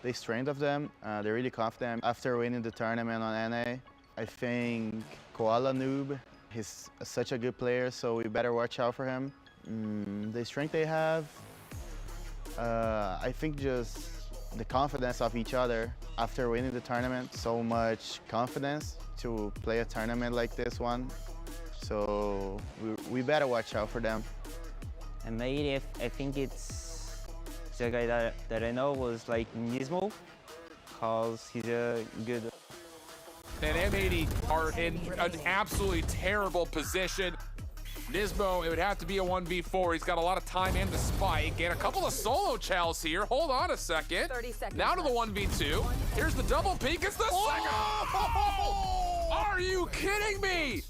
the strength of them. They're really confident. After winning the tournament on NA, I think Koala Noob, he's such a good player, so we better watch out for him. The strength they have, I think just the confidence of each other after winning the tournament. So much confidence to play a tournament like this one. So we better watch out for them. M80, I think it's the guy that I know was like Nismo, because he's a good. And M80 are in an absolutely terrible position. Nismo, it would have to be a 1v4. He's got a lot of time and the spike. And a couple of solo chows here. Hold on a second. 30 seconds now to the left. 1v2. Here's the double peek. It's the second. Oh! Are you kidding me?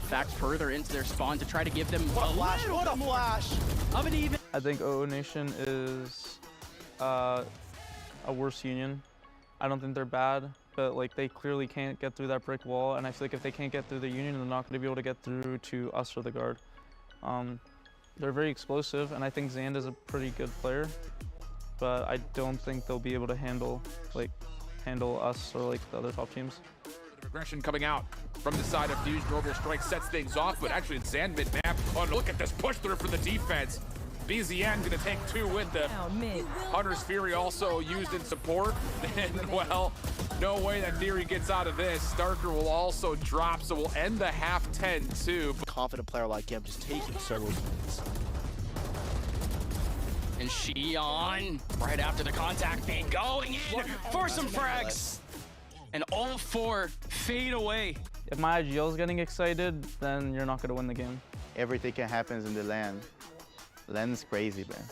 Back further into their spawn to try to give them What a flash! of an even. I think 00Nation is a worse union. I don't think they're bad, but like they clearly can't get through that brick wall, and I feel like if they can't get through the union, they're not going to be able to get through to us or the guard. They're very explosive, and I think Zand is a pretty good player, but I don't think they'll be able to handle us or like the other top teams. Aggression coming out from the side of Fuse. Orbital Strike sets things off, but actually it's Zand mid-map. Oh, look at this push through for the defense. BZN gonna take two with them. Hunter's Fury also used in support. And well, no way that Theory gets out of this. Starker will also drop, so we'll end the half 10-2. Confident player like him just taking several points. And Xion, right after the contact feed, going in for some frags. And all four fade away. If my IGL is getting excited, then you're not going to win the game. Everything can happen in the LAN. LAN is crazy, man.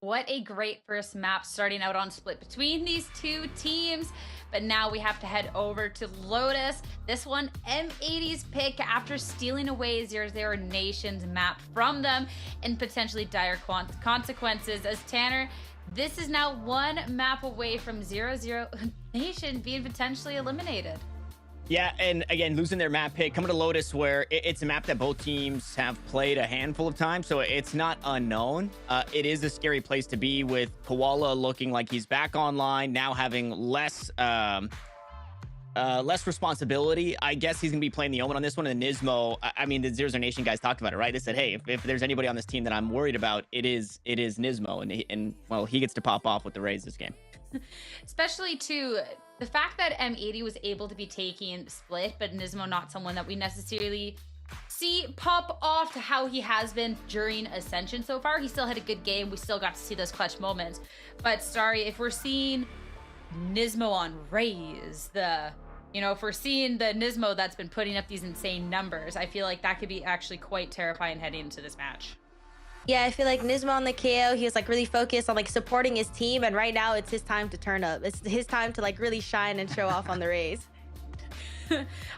What a great first map starting out on Split between these two teams. But now we have to head over to Lotus. This one, M80's pick after stealing away 00Nation's map from them and potentially dire consequences. As Tanner, this is now one map away from 00Nation being potentially eliminated. Yeah, and again, losing their map pick, coming to Lotus, where it's a map that both teams have played a handful of times, so it's not unknown. It is a scary place to be, with Koala looking like he's back online, now having less responsibility. I guess he's going to be playing the Omen on this one, and Nismo, I mean, the 00Nation guys talked about it, right? They said, hey, if there's anybody on this team that I'm worried about, it is Nismo, and well, he gets to pop off with the Rays this game. Especially too, the fact that M80 was able to be taking Split, but Nismo not someone that we necessarily see pop off to how he has been during Ascension so far. He still had a good game. We still got to see those clutch moments. But Starry, if we're seeing Nismo on Rays, if we're seeing the Nismo that's been putting up these insane numbers, I feel like that could be actually quite terrifying heading into this match. Yeah, I feel like Nismo on the KO, he was like really focused on like supporting his team, and right now it's his time to turn up. It's his time to like really shine and show off on the Rays.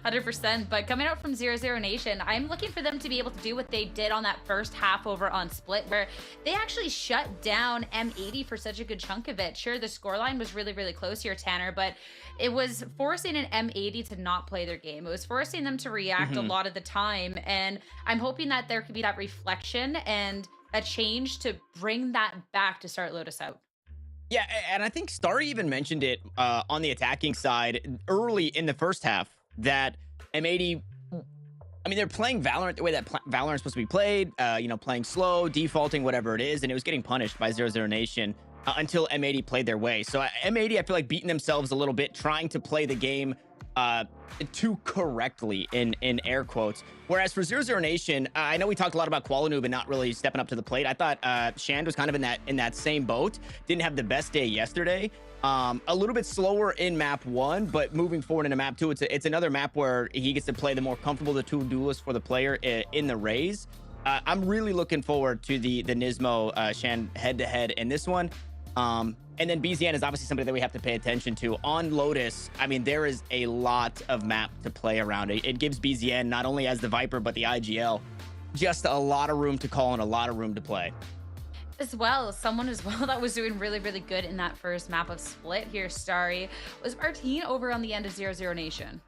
100%. But coming out from 00Nation, I'm looking for them to be able to do what they did on that first half over on Split, where they actually shut down M80 for such a good chunk of it. Sure, the scoreline was really, really close here, Tanner, but it was forcing an M80 to not play their game. It was forcing them to react a lot of the time, and I'm hoping that there could be that reflection and a change to bring that back to start Lotus out. Yeah, and I think Starry even mentioned it on the attacking side early in the first half, that M80, I mean, they're playing Valorant the way that Valorant's supposed to be played, playing slow, defaulting, whatever it is, and it was getting punished by 00Nation until M80 played their way. So M80, I feel like beating themselves a little bit, trying to play the game too correctly in air quotes. Whereas for 00Nation, I know we talked a lot about Qualinoob and not really stepping up to the plate. I thought Shand was kind of in that same boat. Didn't have the best day yesterday. A little bit slower in map 1, but moving forward into map 2, it's another map where he gets to play the more comfortable, the two duelists for the player in the Rays. I'm really looking forward to the Nismo Shand head-to-head in this one. And then BZN is obviously somebody that we have to pay attention to. On Lotus, I mean, there is a lot of map to play around. It gives BZN, not only as the Viper, but the IGL, just a lot of room to call and a lot of room to play. Someone as well that was doing really, really good in that first map of Split here, Starry, was Martine over on the end of 00Nation.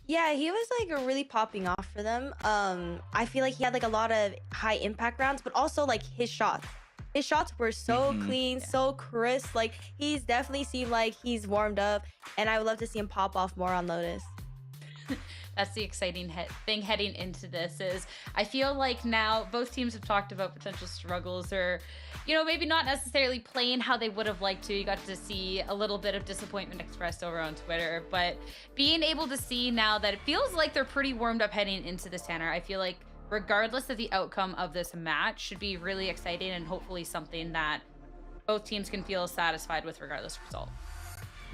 Yeah, he was like really popping off for them. I feel like he had like a lot of high impact rounds, but also like his shots were so clean, so crisp. Like he's definitely seemed like he's warmed up, and I would love to see him pop off more on Lotus. That's the exciting thing heading into this is I feel like now both teams have talked about potential struggles or, you know, maybe not necessarily playing how they would have liked to. You got to see a little bit of disappointment expressed over on Twitter, but being able to see now that it feels like they're pretty warmed up heading into this, Tanner, I feel like regardless of the outcome of this match should be really exciting and hopefully something that both teams can feel satisfied with regardless of result.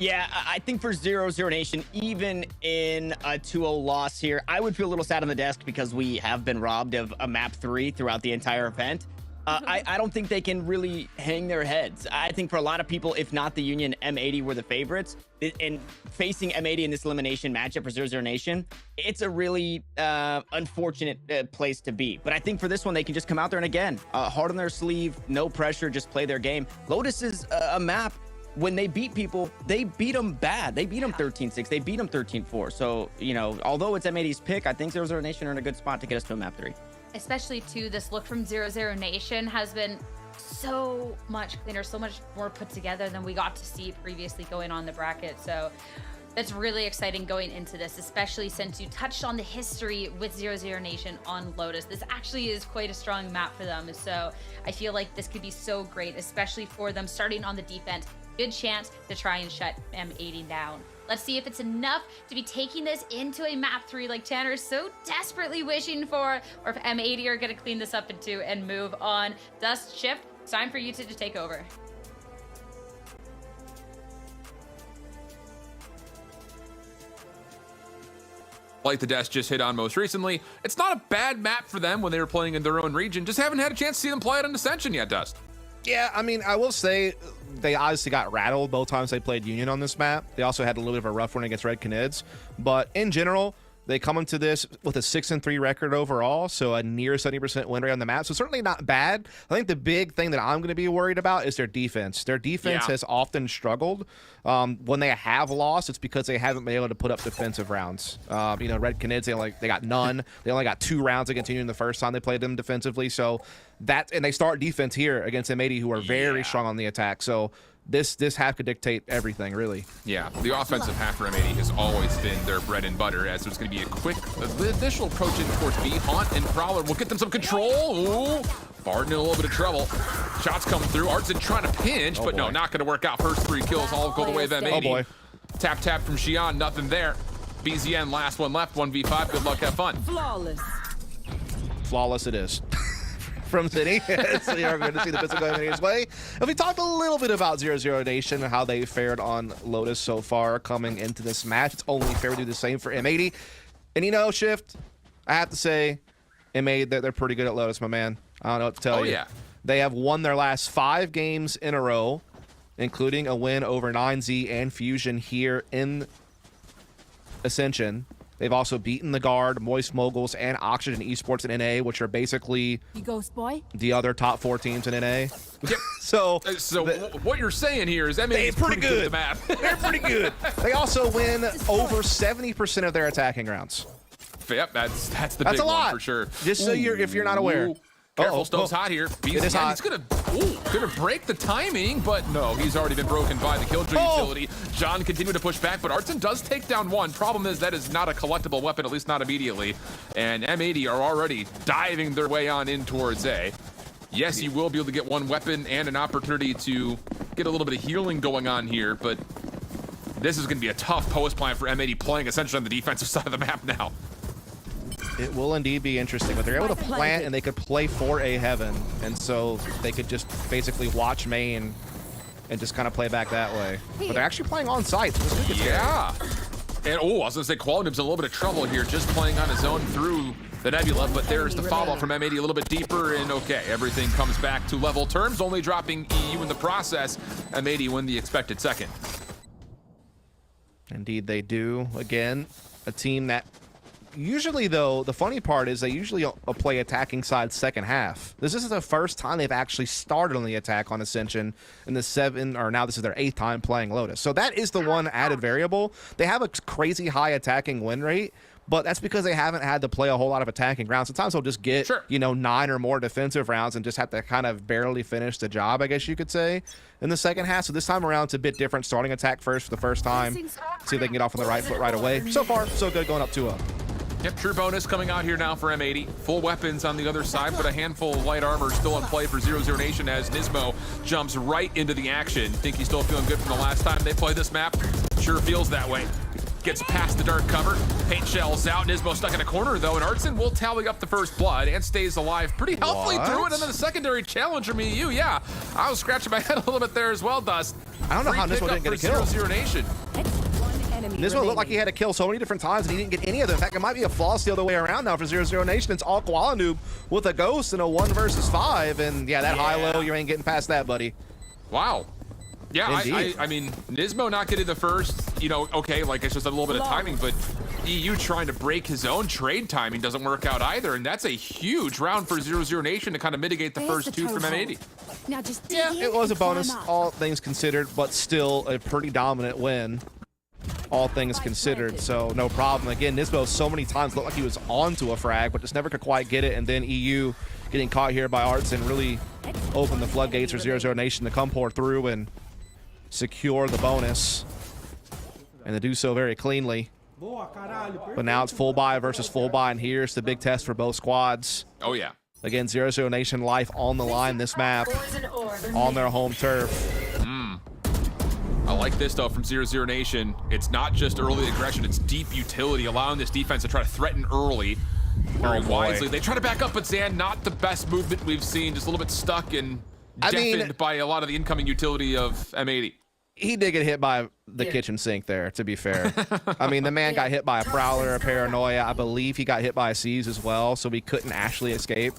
Yeah, I think for 00Nation, even in a 2-0 loss here, I would feel a little sad on the desk because we have been robbed of a map 3 throughout the entire event. I don't think they can really hang their heads. I think for a lot of people, if not the Union, M80 were the favorites. And facing M80 in this elimination matchup for 00Nation, it's a really unfortunate place to be. But I think for this one, they can just come out there and again, hard on their sleeve, no pressure, just play their game. Lotus is a map. When they beat people, they beat them bad. They beat them 13-6. They beat them 13-4. So, you know, although it's M80's pick, I think 00Nation are in a good spot to get us to a map 3. Especially, too, this look from 00Nation has been so much cleaner, so much more put together than we got to see previously going on the bracket. So that's really exciting going into this, especially since you touched on the history with 00Nation on Lotus. This actually is quite a strong map for them. So I feel like this could be so great, especially for them starting on the defense. Good chance to try and shut M80 down. Let's see if it's enough to be taking this into a map 3 like Tanner is so desperately wishing for, or if M80 are going to clean this up into and move on. Dust Shift, it's time for you to take over. Like the desk just hit on most recently, it's not a bad map for them when they were playing in their own region. Just haven't had a chance to see them play it on Ascension yet, Dust. Yeah, I mean, I will say they obviously got rattled both times they played Union on this map. They also had a little bit of a rough one against Red Canids. But in general, they come into this with a 6-3 record overall, so a near 70% win rate on the map. So certainly not bad. I think the big thing that I'm going to be worried about is their defense. Their defense has often struggled. When they have lost, it's because they haven't been able to put up defensive rounds. You know, Red Canids, they got none. They only got 2 rounds against Union the first time they played them defensively. So and they start defense here against M80, who are very strong on the attack. So this half could dictate everything, really. Yeah, the offensive half for M80 has always been their bread and butter, as there's going to be a quick initial approach in towards B. Haunt and Prowler will get them some control. Ooh, Barton in a little bit of trouble. Shots come through. Artson trying to pinch, but no, not going to work out. First 3 kills all go the way of M80. Oh, boy. Tap from Xian, nothing there. BZN, last one left, 1v5. Good luck, have fun. Flawless it is. From City. So you're going to see the pistol going his way. And we talked a little bit about 00Nation and how they fared on Lotus so far coming into this match. It's only fair to do the same for M80. And you know, Shift, I have to say, M80, they're pretty good at Lotus, my man. I don't know what to tell you. Yeah. They have won their last 5 games in a row, including a win over 9Z and Fusion here in Ascension. They've also beaten the Guard, Moist Moguls, and Oxygen Esports in NA, which are basically the other top 4 teams in NA. Yep. So what you're saying here is M80 is pretty good at the map. They're pretty good. They also win over 70% of their attacking rounds. Yep, that's the big a lot one for sure. Just so if you're not aware. Careful, Stove's hot here. It is hot. He's gonna break the timing, but no, he's already been broken by the Killjoy utility. John continued to push back, but Artson does take down 1. Problem is that is not a collectible weapon, at least not immediately. And M80 are already diving their way on in towards A. Yes, you will be able to get 1 weapon and an opportunity to get a little bit of healing going on here, but this is gonna be a tough post plan for M80 playing essentially on the defensive side of the map now. It will indeed be interesting, but they're able to plant and they could play for A Heaven, and so they could just basically watch main and just kind of play back that way. But they're actually playing on site. So this yeah. And I was gonna say Qualinib's in a little bit of trouble here, just playing on his own through the Nebula, but there's the follow-up from M80 a little bit deeper, and okay, everything comes back to level terms, only dropping EU in the process. M80 win the expected second. Indeed they do. Again, a team that usually, though, the funny part is they usually play attacking side second half. This is the first time they've actually started on the attack on Ascension in the now this is their 8th time playing Lotus. So that is the one added variable. They have a crazy high attacking win rate, but that's because they haven't had to play a whole lot of attacking rounds. Sometimes they'll just get, you know, 9 or more defensive rounds and just have to kind of barely finish the job, I guess you could say, in the second half. So this time around, it's a bit different, starting attack first for the first time. See if they can get off on the right foot right away. So far, so good, going up 2-0. Yep, true bonus coming out here now for M80. Full weapons on the other side, but a handful of light armor still in play for 00Nation as Nismo jumps right into the action. Think he's still feeling good from the last time they played this map? Sure feels that way. Gets past the dark cover, paint shells out. Nismo stuck in a corner though, and Artson will tally up the first blood and stays alive pretty healthily through it. And then the secondary challenge from EU. Yeah, I was scratching my head a little bit there as well, Dust. I don't know how Nismo didn't get a kill. 00Nation. Nismo looked like he had to kill so many different times and he didn't get any of them. In fact, it might be a floss the other way around now for 00Nation. It's all Koala Noob with a ghost and a 1 versus 5. And yeah, that high-low, you ain't getting past that, buddy. Wow. Yeah, I mean, Nismo not getting the first, you know, okay, like it's just a little bit of timing, but EU trying to break his own trade timing doesn't work out either, and that's a huge round for 00Nation to kind of mitigate the first 2 from M80. Now just yeah, it was a bonus, all things considered, but still a pretty dominant win, all things considered, so no problem. Again, Nismo so many times looked like he was onto a frag, but just never could quite get it, and then EU getting caught here by Artson really opened the floodgates for 00Nation to come pour through and secure the bonus, and to do so very cleanly. But now it's full buy versus full buy, and here's the big test for both squads. Oh yeah. Again, 00Nation life on the line this map, on their home turf. I like this though from 00Nation. It's not just early aggression, it's deep utility, allowing this defense to try to threaten early very wisely. They try to back up, but Zan, not the best movement we've seen, just a little bit stuck and deafened by a lot of the incoming utility of M80. He did get hit by the kitchen sink there, to be fair. I mean, the man got hit by a Prowler, a Paranoia. I believe he got hit by a Seize as well, so he couldn't actually escape.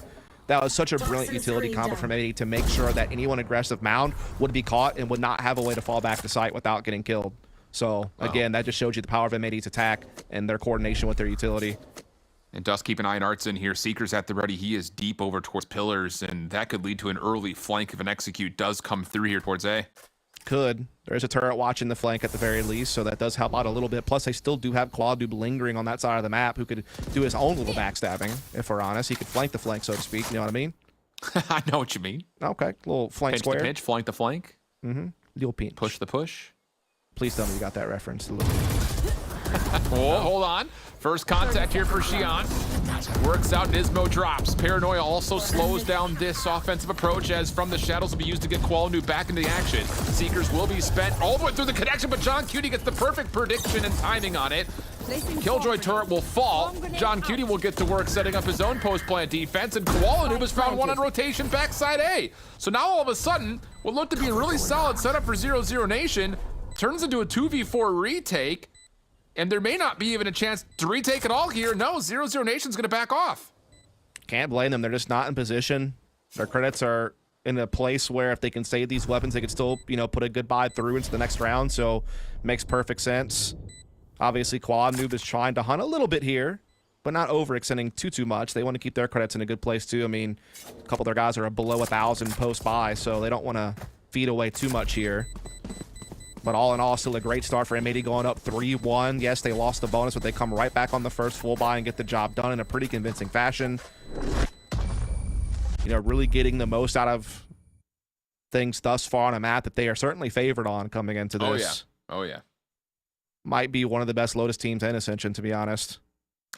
That was such a brilliant utility combo from M80 to make sure that anyone aggressive mound would be caught and would not have a way to fall back to site without getting killed. So, again, that just shows you the power of M80's attack and their coordination with their utility. And Dust, keep an eye on Artson here. Seeker's at the ready. He is deep over towards pillars, and that could lead to an early flank if an execute does come through here towards A. Could. There's a turret watching the flank at the very least, so that does help out a little bit. Plus, they still do have Clawdoob lingering on that side of the map who could do his own little backstabbing, if we're honest. He could flank the flank, so to speak. You know what I mean? I know what you mean. Okay. Little flank pinch square. The pinch, flank the flank. Little pinch. Push the push. Please tell me you got that reference. Oh, hold on. First contact here for Xi'an. Works out, Nismo drops. Paranoia also slows down this offensive approach as from the shadows will be used to get Qualanu back into the action. Seekers will be spent all the way through the connection, but John Cutie gets the perfect prediction and timing on it. Killjoy turret will fall. John Cutie will get to work setting up his own post-plant defense, and Qualanu has found one on rotation backside A. So now all of a sudden, what looked to be a really solid setup for 00Nation turns into a 2v4 retake. And there may not be even a chance to retake it all here. No, 00Nation's going to back off. Can't blame them. They're just not in position. Their credits are in a place where if they can save these weapons, they could still, you know, put a good buy through into the next round. So makes perfect sense. Obviously, Quad Noob is trying to hunt a little bit here, but not overextending too much. They want to keep their credits in a good place too. I mean, a couple of their guys are below 1,000 post-buy, so they don't want to feed away too much here. But all in all, still a great start for M80 going up 3-1. Yes, they lost the bonus, but they come right back on the first full buy and get the job done in a pretty convincing fashion. You know, really getting the most out of things thus far on a map that they are certainly favored on coming into this. Oh, yeah. Might be one of the best Lotus teams in Ascension, to be honest.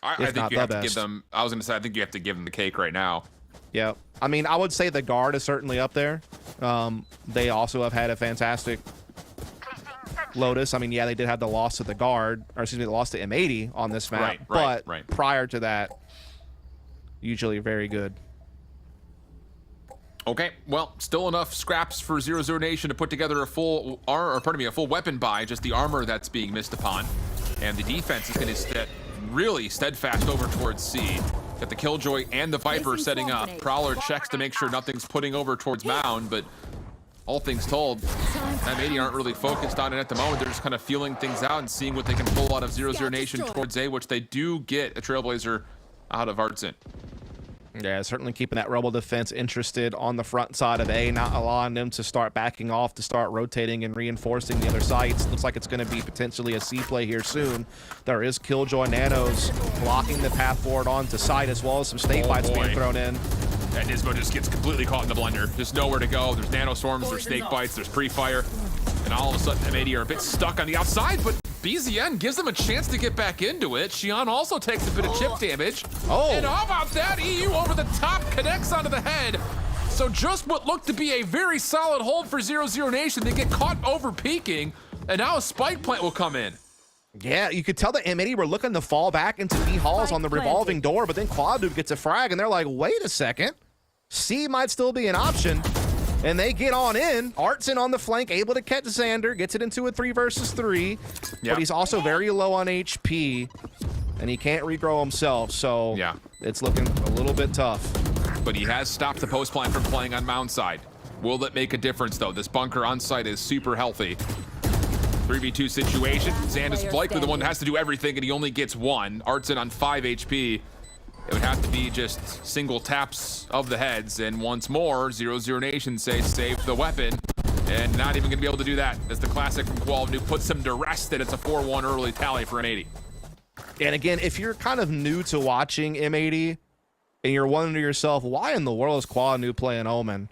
I think you have to give them, I was going to say, I think you have to give them the cake right now. Yeah. I mean, I would say the guard is certainly up there. They also have had a fantastic Lotus. I mean, yeah, they did have the loss to the guard, or excuse me, the loss to M80 on this map. But prior to that, usually very good. Okay, well, still enough scraps for 00Nation to put together a full, a full weapon buy, just the armor that's being missed upon. And the defense is going to really steadfast over towards C. Got the Killjoy and the Viper setting up. Prowler checks to make sure nothing's putting over towards Mound, but all things told, M80 aren't really focused on it at the moment. They're just kind of feeling things out and seeing what they can pull out of 00Nation towards A, which they do get a Trailblazer out of Artsin. Yeah, certainly keeping that Rebel defense interested on the front side of A, not allowing them to start backing off, to start rotating and reinforcing the other sites. Looks like it's going to be potentially a C play here soon. There is Killjoy Nanos blocking the path forward onto site, as well as some snake bites being thrown in. And Nismo just gets completely caught in the blender. Just nowhere to go. There's nanostorms, there's snake bites, there's pre-fire. And all of a sudden, M80 are a bit stuck on the outside, but BZN gives them a chance to get back into it. Xi'an also takes a bit of chip damage. And how about that? EU over the top, connects onto the head. So just what looked to be a very solid hold for 00Nation, they get caught over peaking, and now a spike plant will come in. Yeah, you could tell that M80 were looking to fall back into B halls on the revolving door, but then Quadoob gets a frag, and they're like, wait a second. C might still be an option. And they get on in. Artsin on the flank, able to catch Xander, gets it into a 3 versus 3. But he's also very low on HP, and he can't regrow himself, so it's looking a little bit tough. But he has stopped the post plant from playing on Mound side. Will it make a difference, though? This bunker on site is super healthy. 3v2 situation. Xand is likely the one that has to do everything, and he only gets 1. Artsin on 5 HP. It would have to be just single taps of the heads, and once more, 00Nation says save the weapon, and not even going to be able to do that as the classic from Qualvnu puts him to rest, and it's a 4-1 early tally for M80. And again, if you're kind of new to watching M80, and you're wondering to yourself, why in the world is Qualvnu playing Omen?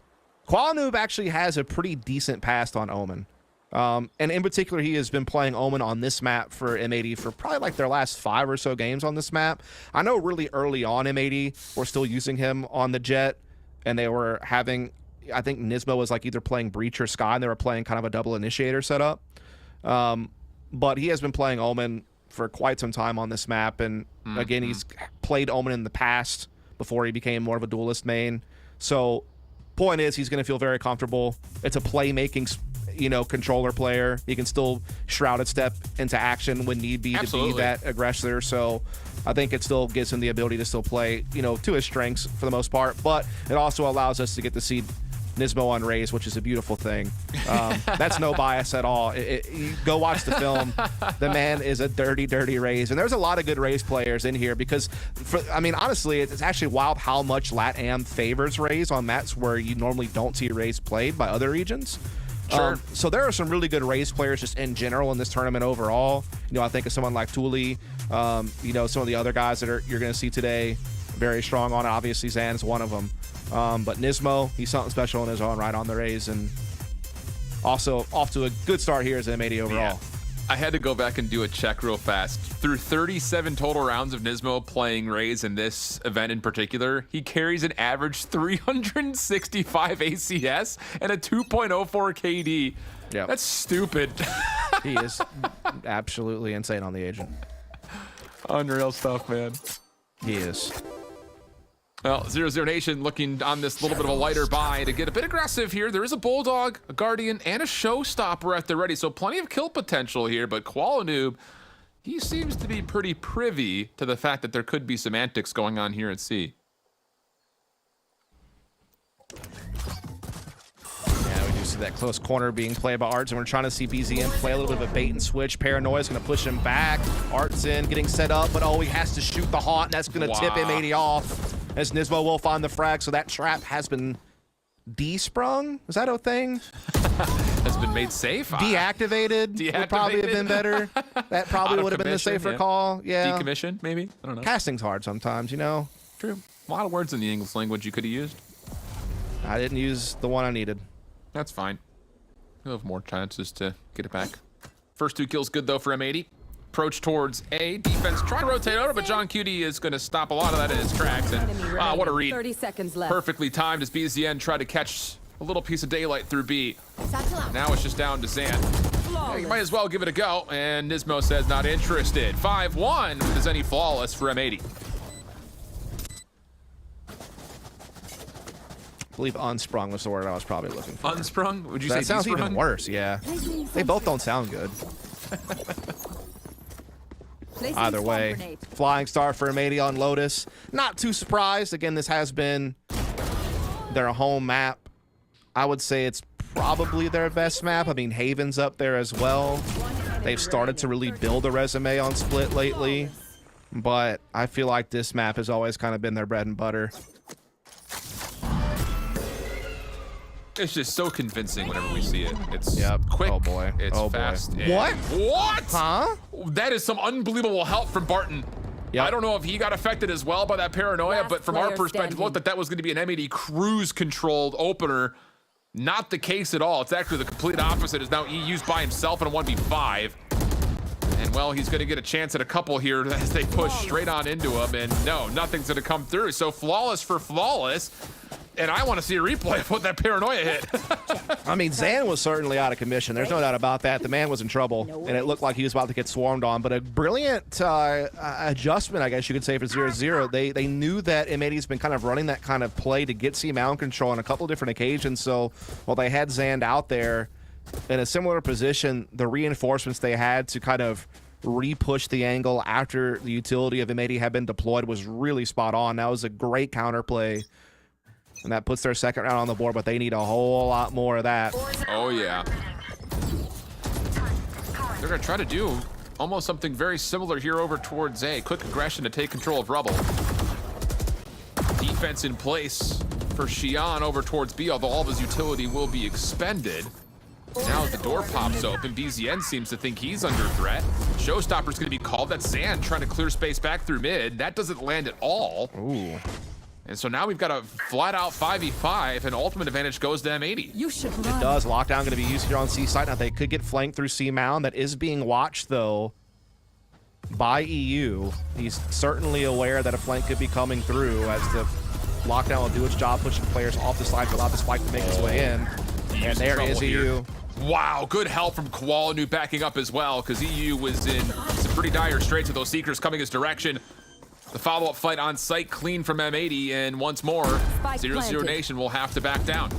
Qualvnu actually has a pretty decent past on Omen. And in particular, he has been playing Omen on this map for M80 for probably like their last 5 or so games on this map. I know really early on M80 were still using him on the Jet, and they were having, I think Nismo was like either playing Breach or Sky, and they were playing kind of a double initiator setup. But he has been playing Omen for quite some time on this map, and again, he's played Omen in the past before he became more of a duelist main. So point is, he's going to feel very comfortable. It's a playmaking controller player. He can still shrouded step into action when need be to be that aggressor. So I think it still gives him the ability to still play, to his strengths for the most part. But it also allows us to get to see Nismo on Raze, which is a beautiful thing. That's no bias at all. You go watch the film. The man is a dirty, dirty Raze. And there's a lot of good Raze players in here because, honestly, it's actually wild how much LATAM favors Raze on maps where you normally don't see Raze played by other regions. Sure. So there are some really good Raze players just in general in this tournament overall. I think of someone like Thule, some of the other guys that you're going to see today, very strong on it. Obviously, Zan's one of them. But Nismo, he's something special in his own right on the Raze, and also off to a good start here as M80 overall. Yeah. I had to go back and do a check real fast. Through 37 total rounds of Nismo playing Raze in this event in particular, he carries an average 365 ACS and a 2.04 KD. Yeah, that's stupid. He is absolutely insane on the agent. Unreal stuff, man. He is. Well, 00Nation looking on this little bit of a lighter buy to get a bit aggressive here. There is a Bulldog, a Guardian, and a Showstopper at the ready, so plenty of kill potential here, but Qualvnu, he seems to be pretty privy to the fact that there could be some antics going on here at C. Yeah, we do see that close corner being played by Artsin. We're trying to see BZN play a little bit of a bait and switch. Paranoia is going to push him back. Artsin getting set up, but he has to shoot the haunt, and that's going to tip M80 off. As Nismo will find the frag, so that trap has been desprung. Is that a thing? Has been made safe? Deactivated would probably have been better. That probably would have been the safer call. Yeah. Decommissioned, maybe? I don't know. Casting's hard sometimes, True. A lot of words in the English language you could have used. I didn't use the one I needed. That's fine. You'll have more chances to get it back. First 2 kills good, though, for M80. Approach towards A. Defense trying to rotate over, but John Cutie is going to stop a lot of that in his tracks. And what a read. 30 seconds left. Perfectly timed as BZN tried to catch a little piece of daylight through B. Now it's just down to Zan. Yeah, you might as well give it a go. And Nismo says not interested. 5-1 with the Zenny flawless for M80. I believe unsprung was the word I was probably looking for. Unsprung? Would you say that sounds desprung? Even worse, yeah. They both don't sound good. Either way, flying star for M80 on Lotus. Not too surprised. Again, this has been their home map. I would say it's probably their best map. I mean, Haven's up there as well. They've started to really build a resume on Split lately, but I feel like this map has always kind of been their bread and butter. It's just so convincing whenever we see it. It's quick. Oh boy. It's oh fast. Boy. and- What? What? Huh? That is some unbelievable help from Barton. Yep. I don't know if he got affected as well by that paranoia, but from our player perspective, standing. looked that was going to be an M80 cruise-controlled opener. Not the case at all. It's actually the complete opposite. Is now EU's by himself in a 1v5. And, well, he's going to get a chance at a couple here as they push straight on into him. And, no, nothing's going to come through. So, flawless for flawless. And I want to see a replay of what that paranoia hit. I mean, Zan was certainly out of commission. There's no doubt about that. The man was in trouble, and it looked like he was about to get swarmed on. But a brilliant adjustment, I guess you could say, for 0-0. They knew that M80's been kind of running that kind of play to get C-mount control on a couple different occasions. So while they had Zand out there in a similar position, the reinforcements they had to kind of re-push the angle after the utility of M80 had been deployed was really spot on. That was a great counterplay. And that puts their second round on the board, but they need a whole lot more of that. Oh, yeah. They're going to try to do almost something very similar here over towards A. Quick aggression to take control of Rubble. Defense in place for Xi'an over towards B, although all of his utility will be expended. Now as the door pops open, BZN seems to think he's under threat. Showstopper's going to be called. That's Zan trying to clear space back through mid. That doesn't land at all. Ooh. And so now we've got a flat-out 5v5, and ultimate advantage goes to M80. You should It run. does. Lockdown going to be used here on C site. Now they could get flanked through C mound. That is being watched though by EU. He's certainly aware that a flank could be coming through as the lockdown will do its job, pushing players off the side to allow the spike to make its way in. And there is EU. Wow, good help from Koalanu backing up as well, because EU was in some pretty dire straits with those Seekers coming his direction. The follow-up fight on site, clean from M80, and once more, Spike 00 planted. Nation will have to back down.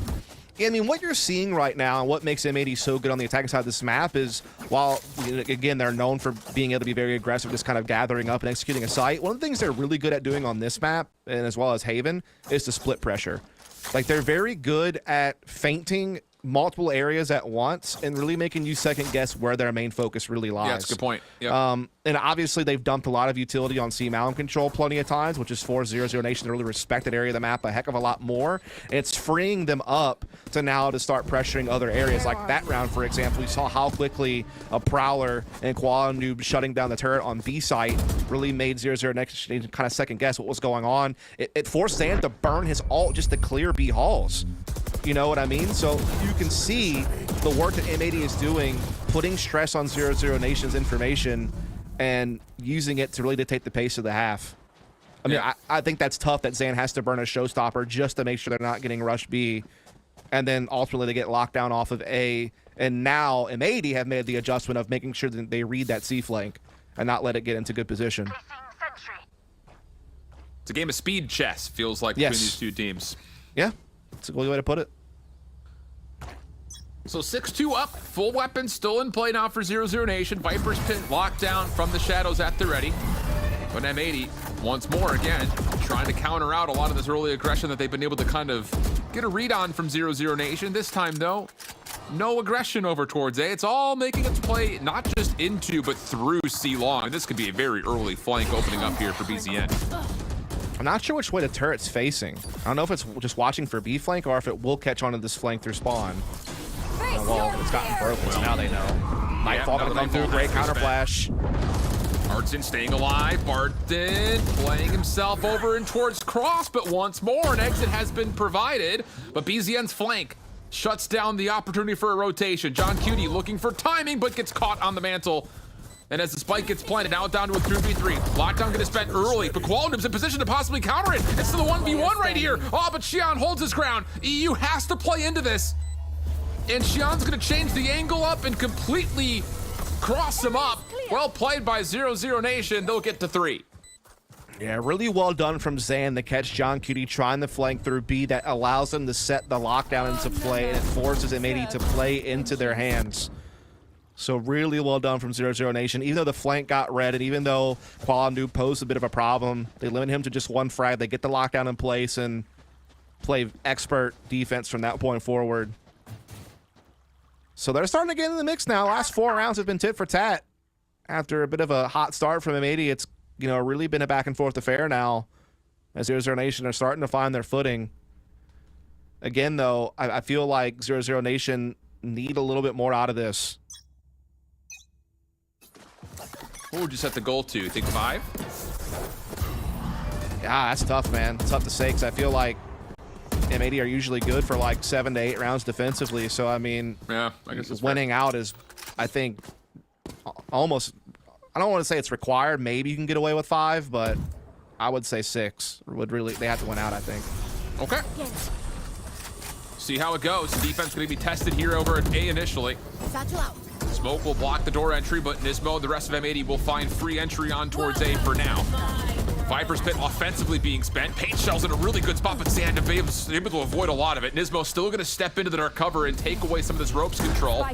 Yeah, I mean, what you're seeing right now and what makes M80 so good on the attacking side of this map is, while, again, they're known for being able to be very aggressive, just kind of gathering up and executing a site, one of the things they're really good at doing on this map, and as well as Haven, is to split pressure. Like, they're very good at feinting multiple areas at once and really making you second guess where their main focus really lies. Yeah, that's a good point. Yep. And obviously they've dumped a lot of utility on C-mount control plenty of times, which is for 00 Nation to really respect that area of the map a heck of a lot more. And it's freeing them up to now to start pressuring other areas. Like that round, for example, we saw how quickly a Prowler and Koalanu shutting down the turret on B site really made 00 Nation kind of second guess what was going on. It forced Zan to burn his ult just to clear B halls. You know what I mean? So you can see the work that M80 is doing, putting stress on 00 Nation's information and using it to really dictate the pace of the half. I mean, I think that's tough that Zan has to burn a showstopper just to make sure they're not getting rush B. And then ultimately they get locked down off of A. And now M80 have made the adjustment of making sure that they read that C flank and not let it get into good position. It's a game of speed chess, feels like, between these two teams. Yeah, that's a good way to put it. So 6-2 up, full weapon still in play now for 00 Nation. Viper's pin locked down from the shadows at the ready. But M80, once more again, trying to counter out a lot of this early aggression that they've been able to kind of get a read on from 00 Nation. This time though, no aggression over towards A. It's all making its play not just into, but through C long. This could be a very early flank opening up here for BZN. I'm not sure which way the turret's facing. I don't know if it's just watching for B flank or if it will catch onto this flank through spawn. Well, it's gotten broken, so now they know. Nightfall gonna come through, great counter flash. Barton staying alive. Barton playing himself over and towards cross, but once more an exit has been provided. But BZN's flank shuts down the opportunity for a rotation. John Cutie looking for timing, but gets caught on the mantle. And as the spike gets planted, now down to a 2v3. Lockdown gonna spend early, but Koalanub's in position to possibly counter it. It's to the 1v1 right here. Oh, but Xi'an holds his ground. EU has to play into this. And Xi'an's gonna change the angle up and completely cross him up. Well played by 00 Nation. They'll get to 3. Yeah, really well done from Zan to catch John Cutie trying to flank through B. That allows them to set the lockdown into play, and it forces M80 to play into their hands. So really well done from 00Nation. Even though the flank got red, and even though Qualandu posed a bit of a problem, they limit him to just one frag. They get the lockdown in place and play expert defense from that point forward. So they're starting to get in the mix now. Last 4 rounds have been tit for tat. After a bit of a hot start from M80, it's really been a back and forth affair now, as 00Nation are starting to find their footing. Again, though, I feel like 00Nation need a little bit more out of this. What would you set the goal to? Think 5? Yeah, that's tough, man. It's tough to say because I feel like M80 are usually good for like 7 to 8 rounds defensively. So, I mean, yeah, I guess it's winning out is, I think, almost, I don't want to say it's required. Maybe you can get away with 5, but I would say 6 would really, they have to win out, I think. Okay. See how it goes. Defense going to be tested here over at A initially. Smoke will block the door entry, but Nismo, the rest of M80 will find free entry on towards A for now. Viper's Pit offensively being spent. Paint Shell's in a really good spot, but Sand is able to avoid a lot of it. Nismo still going to step into the dark cover and take away some of this ropes control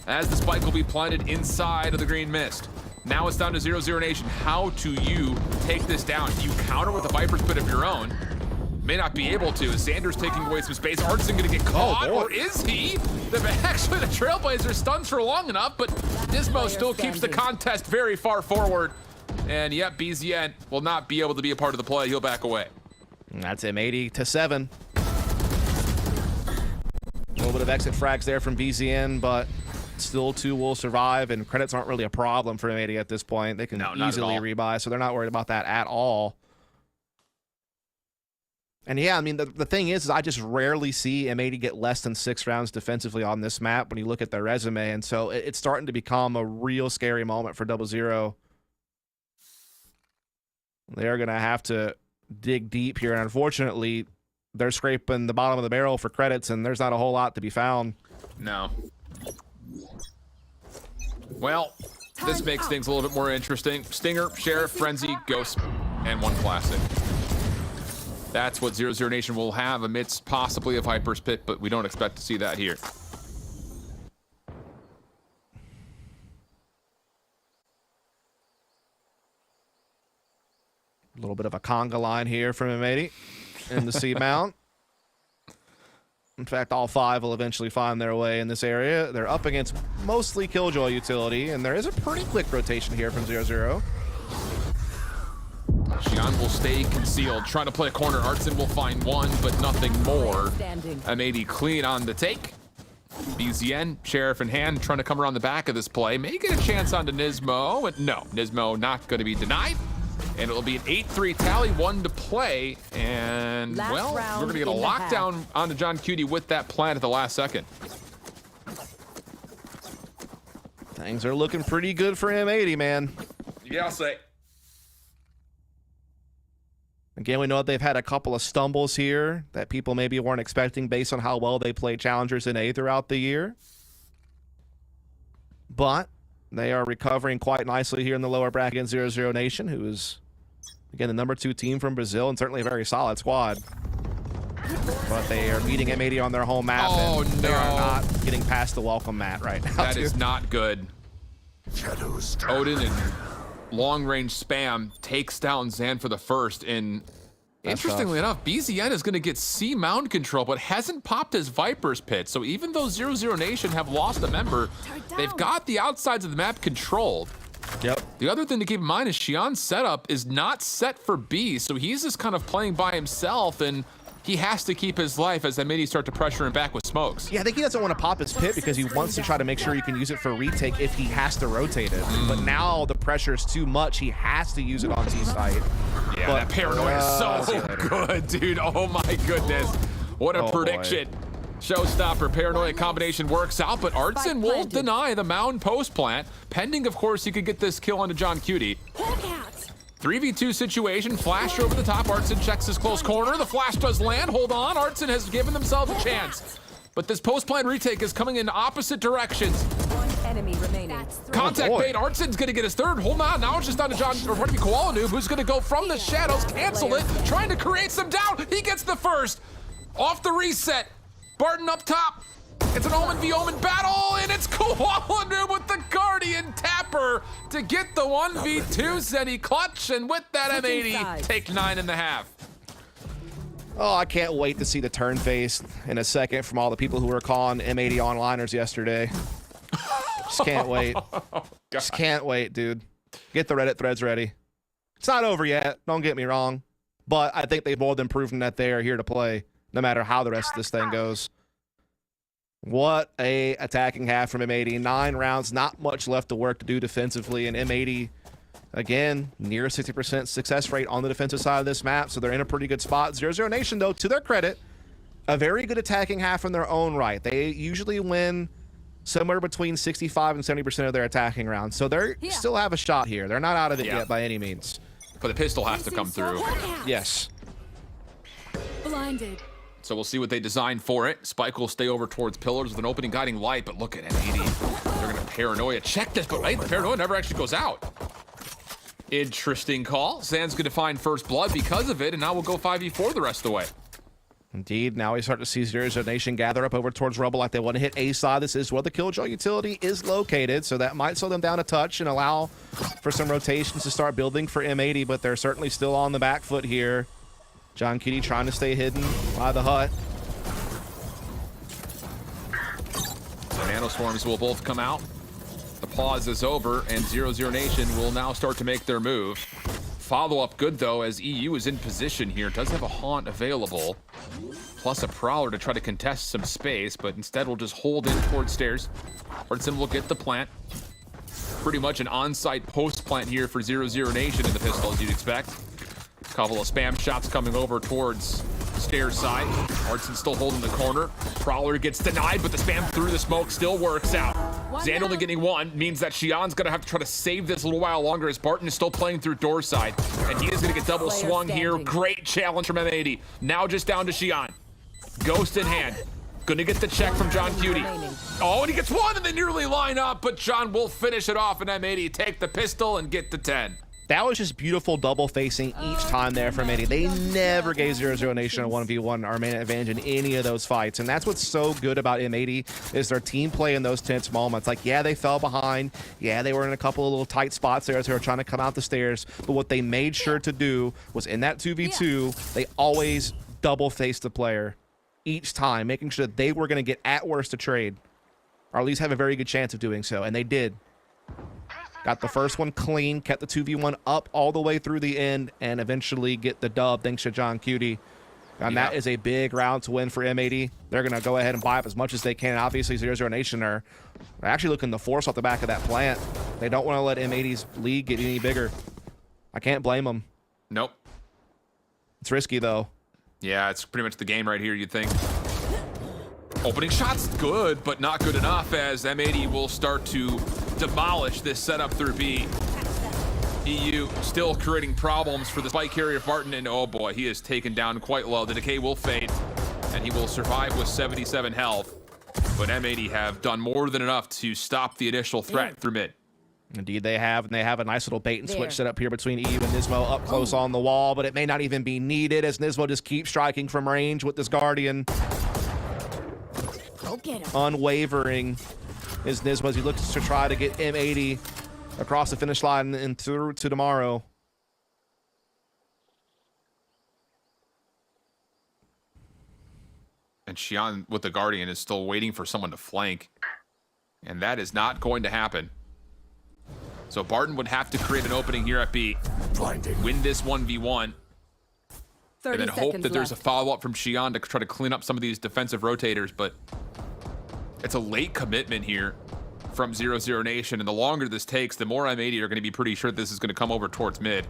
as the spike will be planted inside of the green mist. Now it's down to 00Nation. How do you take this down? Do you counter with a Viper's Pit of your own? May not be able to. Sanders taking away some space. Artson gonna get caught, or is he? Actually, the Trailblazer stuns for long enough, but Nismo still keeps the contest very far forward. And yep, BZN will not be able to be a part of the play. He'll back away. And that's M80 to 7. A little bit of exit frags there from BZN, but still 2 will survive, and credits aren't really a problem for M80 at this point. They can easily rebuy, so they're not worried about that at all. And yeah, I mean, the thing is I just rarely see M80 get less than 6 rounds defensively on this map when you look at their resume. And so it's starting to become a real scary moment for 00. They're going to have to dig deep here. And unfortunately, they're scraping the bottom of the barrel for credits, and there's not a whole lot to be found. No. Well, this makes things a little bit more interesting. Stinger, Sheriff, Frenzy, Ghost, and 1 Classic. That's what 00Nation will have amidst possibly a Viper's Pit, but we don't expect to see that here. A little bit of a conga line here from M80 in the C mount. In fact, all 5 will eventually find their way in this area. They're up against mostly Killjoy utility, and there is a pretty quick rotation here from 00. Xian will stay concealed, trying to play a corner. Artson will find 1, but nothing more. M80 clean on the take. BZN, Sheriff in hand, trying to come around the back of this play. May get a chance onto Nismo, but no, Nismo not going to be denied. And it'll be an 8-3 tally, 1 to play. And, well, we're going to get a lockdown onto John Cutie with that plant at the last second. Things are looking pretty good for M80, man. Yeah, I'll say. Again, we know that they've had a couple of stumbles here that people maybe weren't expecting based on how well they played Challengers in A throughout the year. But they are recovering quite nicely here in the lower bracket against 00Nation, who is, again, the #2 team from Brazil and certainly a very solid squad. But they are beating M80 on their home map, and they are not getting past the welcome mat right now. That is not good. Odin and long-range spam takes down Zan for the first, and interestingly enough, BZN is going to get C mound control, but hasn't popped his Viper's Pit. So even though 00Nation have lost a member, they've got the outsides of the map controlled. Yep. The other thing to keep in mind is Xian's setup is not set for B, so he's just kind of playing by himself, and he has to keep his life as M80 start to pressure him back with smokes. Yeah, I think he doesn't want to pop his pit because he wants to try to make sure he can use it for retake if he has to rotate it. But now the pressure is too much. He has to use it on T site. Yeah, but that paranoia is so good, dude. Oh my goodness. What a prediction. Showstopper, paranoia combination works out, but Artson will deny the mound post plant, pending, of course, he could get this kill onto John Cutie. 3v2 situation, flash over the top. Artson checks his close corner. The flash does land. Hold on. Artson has given themselves a chance. But this post-plant retake is coming in opposite directions. One enemy remaining. Contact bait. Artson's going to get his third. Hold on. Now it's just on to John, or pardon me, Koala Noob, who's going to go from the shadows, cancel it, trying to create some doubt. He gets the first. Off the reset. Barton up top. It's an Omen v Omen battle, and it's Koala Noob with the Guardian Tapper to get the 1v2 Zenny clutch, and with that M80, take 9.5. Oh, I can't wait to see the turn face in a second from all the people who were calling M80 onliners yesterday. Just can't wait. Just can't wait, dude. Get the Reddit threads ready. It's not over yet, don't get me wrong, but I think they've more than proven that they are here to play, no matter how the rest of this thing goes. What a attacking half from M80. 9 rounds, not much left to work to do defensively, and M80, again, near 60% success rate on the defensive side of this map, so they're in a pretty good spot. 00Nation, though, to their credit, a very good attacking half in their own right. They usually win somewhere between 65 and 70% of their attacking rounds, so they still have a shot here. They're not out of it yet by any means. But the pistol has to come through. Yes. Blinded. So we'll see what they design for it. Spike will stay over towards pillars with an opening guiding light, but look at M80. They're gonna paranoia check this, but right, the paranoia never actually goes out. Interesting call. Zan's gonna find first blood because of it, and now we'll go 5v4 the rest of the way. Indeed, now we start to see 00Nation gather up over towards Rubble like they want to hit A side. This is where the Killjoy utility is located, so that might slow them down a touch and allow for some rotations to start building for M80, but they're certainly still on the back foot here. John Kitty trying to stay hidden by the hut. So Nanoswarms will both come out. The pause is over, and 00Nation will now start to make their move. Follow-up good, though, as EU is in position here. Does have a Haunt available, plus a Prowler to try to contest some space, but instead we'll just hold in towards stairs. Hardson will get the plant. Pretty much an on-site post-plant here for 00Nation in the pistol, as you'd expect. Couple of spam shots coming over towards stairs side. Hardson still holding the corner. Prowler gets denied, but the spam through the smoke still works out. Zan only getting one means that Xian's gonna have to try to save this a little while longer as Barton is still playing through door side. And he is gonna get double swung here. Great challenge from M80. Now just down to Xian. Ghost in hand. Gonna get the check from John Cutie. Oh, and he gets one and they nearly line up, but John will finish it off, and M80 take the pistol and get the 10. That was just beautiful double facing each time there from M80. They never gave 00Nation a 1v1 or main advantage in any of those fights. And that's what's so good about M80 is their team play in those tense moments. Like, yeah, they fell behind. Yeah, they were in a couple of little tight spots there as they were trying to come out the stairs. But what they made sure to do was in that 2v2, they always double faced the player each time, making sure that they were going to get at worst a trade, or at least have a very good chance of doing so. And they did. Got the first one clean, kept the 2v1 up all the way through the end, and eventually get the dub thanks to John Cutie. And that is a big round to win for M80. They're going to go ahead and buy up as much as they can. Obviously, 00Nation are actually looking to force off the back of that plant. They don't want to let M80's lead get any bigger. I can't blame them. Nope. It's risky, though. Yeah, it's pretty much the game right here, you'd think. Opening shot's good, but not good enough, as M80 will start to demolish this setup through B. EU still creating problems for the spike carrier of Barton, and oh boy, he is taken down quite low. The decay will fade, and he will survive with 77 health. But M80 have done more than enough to stop the initial threat through mid. Indeed, they have, and they have a nice little bait and switch set up here between EU and Nismo up close on the wall, but it may not even be needed as Nismo just keeps striking from range with this Guardian. Unwavering is Nismo as he looks to try to get M80 across the finish line and through to tomorrow. And Xian with the Guardian is still waiting for someone to flank, and that is not going to happen. So Barton would have to create an opening here at B, win this 1v1, and then hope that there's a follow-up from Xian to try to clean up some of these defensive rotators, but it's a late commitment here from 00Nation, and the longer this takes, the more M80 are going to be pretty sure this is going to come over towards mid.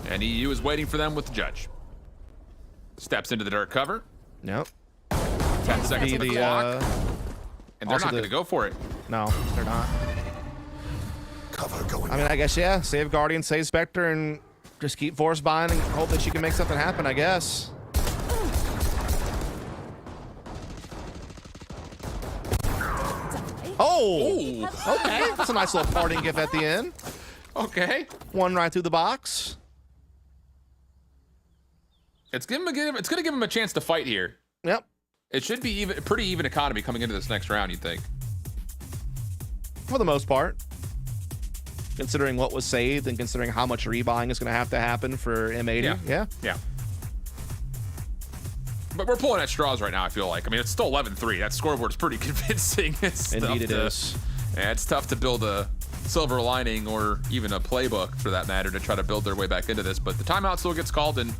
And EU is waiting for them with the judge. Steps into the dark cover. Nope. 10 seconds on the clock. And they're not going to go for it. No, they're not. I mean, I guess, yeah, save Guardian, save Spectre, and just keep force buying and hope that you can make something happen, I guess. Oh, okay. That's a nice little parting gift at the end. Okay. One right through the box. It's going to give him a chance to fight here. Yep. It should be pretty even economy coming into this next round, you'd think. For the most part. Considering what was saved and considering how much rebuying is going to happen for M80. Yeah. But we're pulling at straws right now, I feel like. I mean, it's still 11-3. That scoreboard is pretty convincing. Indeed it is. Yeah, it's tough to build a silver lining or even a playbook, for that matter, to try to build their way back into this. But the timeout still gets called, and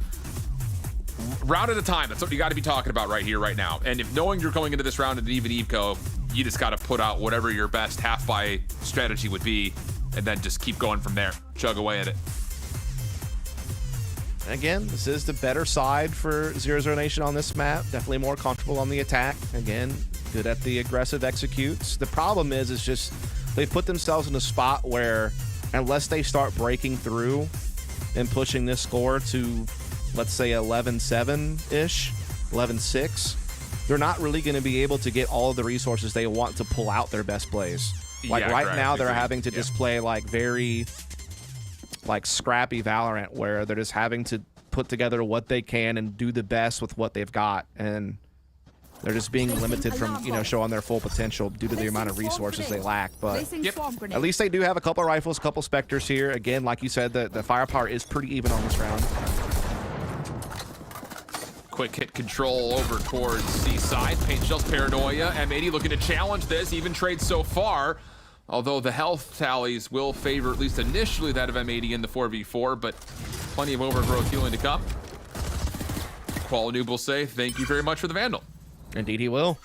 round at a time, that's what you got to be talking about right here, right now. And if knowing you're going into this round in even Eveco, you just got to put out whatever your best half-buy strategy would be, and then just keep going from there. Chug away at it. Again, this is the better side for 00Nation on this map. Definitely more comfortable on the attack. Again, good at the aggressive executes. The problem is just they've put themselves in a spot where unless they start breaking through and pushing this score to, let's say, 11-7-ish, 11-6, they're not really going to be able to get all of the resources they want to pull out their best plays. Like right now, they're having to just play like very scrappy Valorant, where they're just having to put together what they can and do the best with what they've got, and they're just being limited from showing their full potential due to the amount of resources they lack. But at least they do have a couple rifles, a couple Spectres here. Again, like you said, the firepower is pretty even on this round. Quick hit control over towards C-side. Paint Shells Paranoia. M80 looking to challenge this. Even trade so far. Although the health tallies will favor, at least initially, that of M80 in the 4v4, but plenty of overgrowth healing to come. Qual Noob will say, thank you very much for the Vandal. Indeed he will.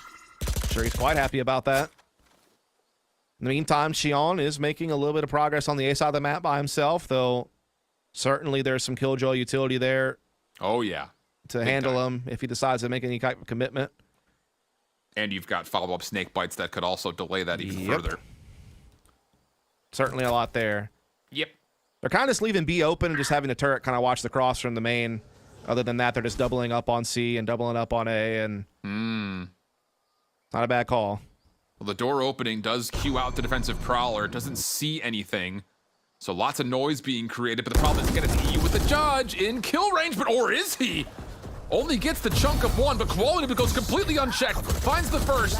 Sure, he's quite happy about that. In the meantime, Xion is making a little bit of progress on the A side of the map by himself, though certainly there's some Killjoy utility there. Oh, yeah. To handle him if he decides to make any type of commitment. And you've got follow-up snake bites that could also delay that even further. Certainly a lot there. Yep. They're kind of just leaving B open and just having the turret kind of watch the cross from the main. Other than that, they're just doubling up on C and doubling up on A, and not a bad call. Well, the door opening does cue out the defensive prowler. It doesn't see anything. So lots of noise being created, but the problem is getting to EU with the judge in kill range, or is he? Only gets the chunk of one, but quality goes completely unchecked. Finds the first.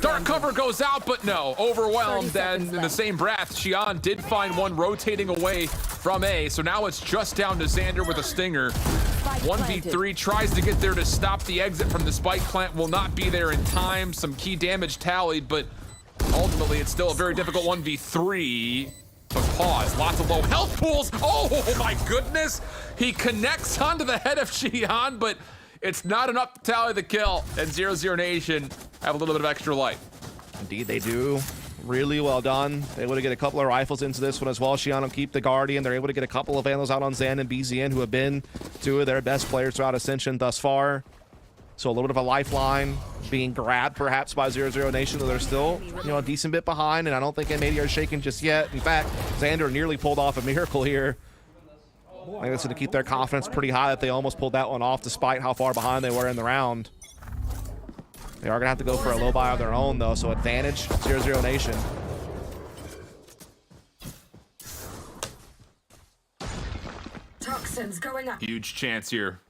Dark cover goes out, but no. Overwhelmed, and in the same breath, Xion did find one rotating away from A. So now it's just down to Xander with a stinger. 1v3 tries to get there to stop the exit from the spike plant. Will not be there in time. Some key damage tallied, but ultimately it's still a very difficult 1v3. But pause, lots of low health pools. Oh my goodness. He connects onto the head of Xion, but it's not enough to tally the kill. And 00Nation have a little bit of extra life. Indeed they do. Really well done. They're able to get a couple of rifles into this one as well. Xion will keep the Guardian. They're able to get a couple of Vandals out on Zan and BZN, who have been two of their best players throughout Ascension thus far. So a little bit of a lifeline being grabbed perhaps by 00Nation, though they're still, a decent bit behind, and I don't think M80 are shaking just yet. In fact, Xander nearly pulled off a miracle here. I think that's going to keep their confidence pretty high that they almost pulled that one off despite how far behind they were in the round. They are going to have to go for a low buy of their own, though, so advantage 00Nation. Toxins going up. Huge chance here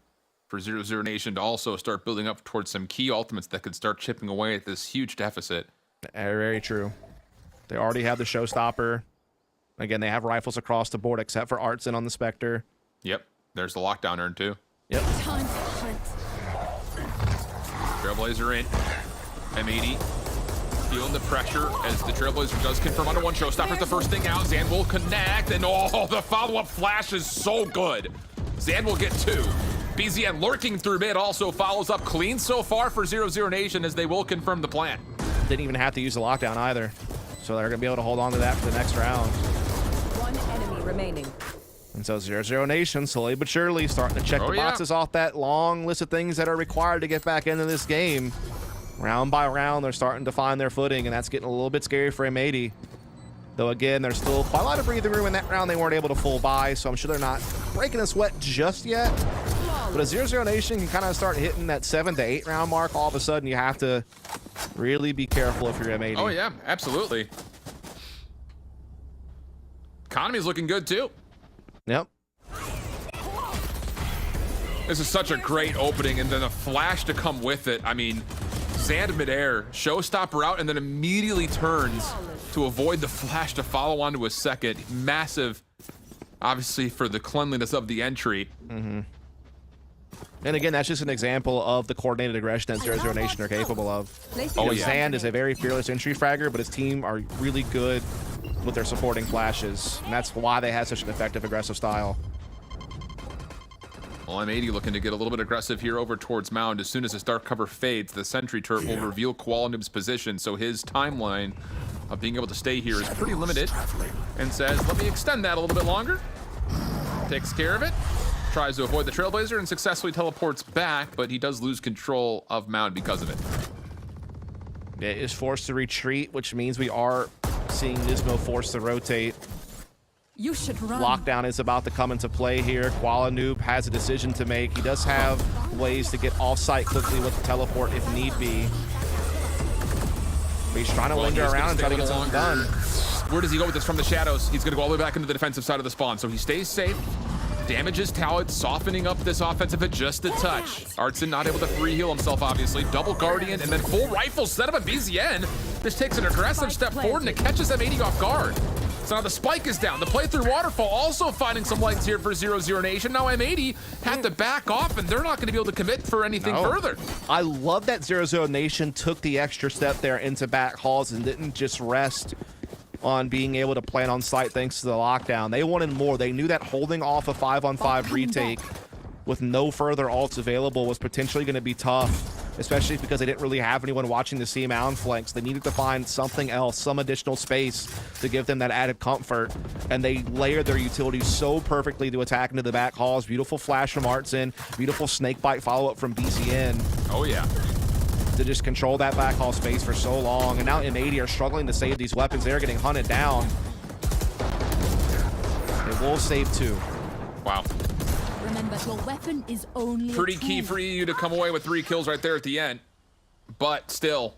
for 00Nation to also start building up towards some key ultimates that could start chipping away at this huge deficit. Very, very true. They already have the showstopper. Again, they have rifles across the board except for Artson on the Spectre. Yep, there's the lockdown urn too. Yep. Time to hunt. Trailblazer in. M80 feeling the pressure as the Trailblazer does confirm under one showstopper. The first thing out, Zan will connect, and the follow-up flash is so good. Zan will get two. BZN lurking through mid also follows up clean so far for 00Nation as they will confirm the plan. Didn't even have to use the lockdown either. So they're going to be able to hold on to that for the next round. One enemy remaining. And so 00Nation, slowly but surely, starting to check the boxes off that long list of things that are required to get back into this game. Round by round, they're starting to find their footing, and that's getting a little bit scary for M80. Though, again, there's still quite a lot of breathing room in that round. They weren't able to full buy, so I'm sure they're not breaking a sweat just yet. But as 00Nation can kind of start hitting that 7 to 8 round mark, all of a sudden you have to really be careful if you're M80. Oh, yeah, absolutely. Economy's looking good, too. Yep. This is such a great opening, and then a flash to come with it. I mean, Zand midair, showstopper out, and then immediately turns to avoid the flash to follow on to a second. Massive, obviously, for the cleanliness of the entry. And again, that's just an example of the coordinated aggression that 00Nation are capable of. Oh, yeah. Zand is a very fearless entry fragger, but his team are really good with their supporting flashes, and that's why they have such an effective aggressive style. Well, M80 looking to get a little bit aggressive here over towards Mound. As soon as his dark cover fades, the sentry turret will reveal Koala Noob's position, so his timeline of being able to stay here is pretty limited, and says, let me extend that a little bit longer. Takes care of it. Tries to avoid the Trailblazer and successfully teleports back, but he does lose control of Mound because of it. It is forced to retreat, which means we are seeing Nismo forced to rotate. You should run. Lockdown is about to come into play here. Koala Noob has a decision to make. He does have ways to get off-site quickly with the teleport if need be. But he's trying to linger around and try to get something done. Where does he go with this from the shadows? He's going to go all the way back into the defensive side of the spawn, so he stays safe. Damages Talent, softening up this offensive hit just a touch. Artson not able to free heal himself, obviously. Double Guardian and then full rifle set up a BZN. This takes an aggressive step forward and it catches M80 off guard. So now the spike is down. The play through Waterfall also finding some legs here for 00Nation. Now M80 have to back off and they're not going to be able to commit for anything further. I love that 00Nation took the extra step there into back halls and didn't just rest on being able to plan on site thanks to the lockdown. They wanted more. They knew that holding off a 5-on-5 retake with no further ults available was potentially going to be tough, especially because they didn't really have anyone watching the C mound flanks. They needed to find something else, some additional space to give them that added comfort, and they layered their utilities so perfectly to attack into the back halls. Beautiful flash from Artson, beautiful snakebite follow-up from BCN. Oh yeah. To just control that back hall space for so long, and now M80 are struggling to save these weapons. They're getting hunted down. It will save 2. Wow. Remember, your weapon is only Pretty key for EU to come away with 3 kills right there at the end. But still,